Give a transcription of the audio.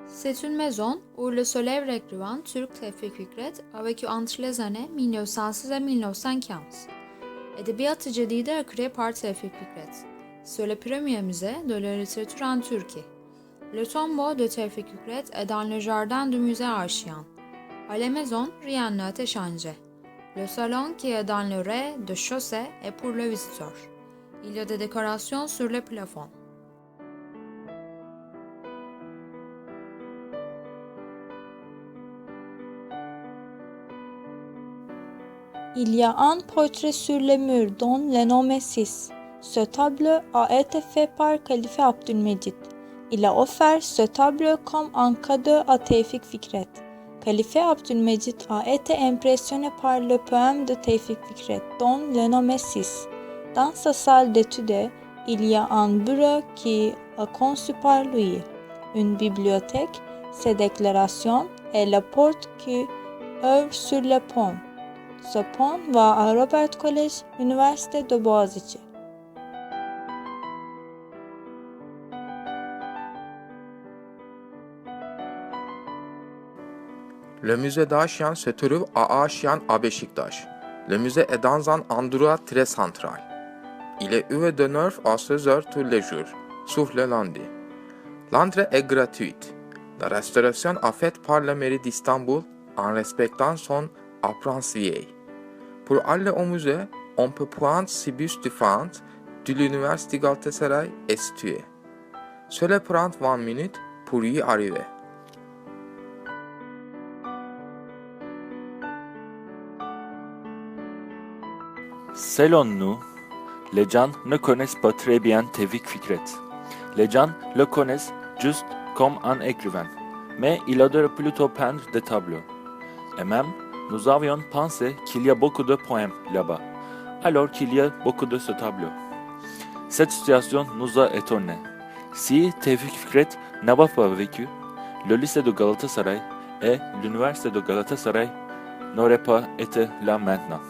C'est une maison où le soleil recruant turc Tevfik Fikret a vécu entre les années 1916 et 1915. Edebiyat jadide a créé par Tevfik Fikret. C'est le premier musée de la littérature en Turquie. Le tombeau de Tevfik Fikret est dans le jardin du musée Archian. À la maison, rien n'a changé. Le salon qui est dans le rez-de-chaussée est pour le visiteur. Il y a des décorations sur le plafond. Il y a un portrait sur le mur dont le nom est 6. Ce tableau a été fait par Calife Abdülmecit. Il a offert ce tableau comme un cadeau à Tevfik Fikret. Calife Abdülmecit a été impressionné par le poème de Tevfik Fikret dont le nom est 6. Dans sa salle d'études, il y a un bureau qui a conçu par lui, une bibliothèque, ses déclarations et la porte qui ouvre sur le pont. Ce pont va à Robert College, Université de Boğaziçi. Le musée d'Archian se trouve à Archian à Beşiktaş. Le musée est dans un endroit très central. Il est ouvert de 9 à 16 heures tous les jours, sauf le lundi. L'entrée est gratuite. La restauration est faite par la mairie d'Istanbul en respectant son apparence vieille. Pour aller au musée, on peut prendre ce bus de fente de l'Université Galatasaray est situé. Cela prend 20 minutes pour y arriver. Selon nous, les gens ne connaissent pas très bien Tevfik Fikret. Les gens le connaissent juste comme un écrivain, mais il adore plutôt peindre des tableaux. Et même, nous avions pensé qu'il y a beaucoup de poèmes là-bas, alors qu'il y a beaucoup de ce tableau. Cette situation nous a étonnés. Si Tevfik Fikret n'avait pas vécu, le lycée de Galatasaray et l'université de Galatasaray n'auraient pas été là maintenant.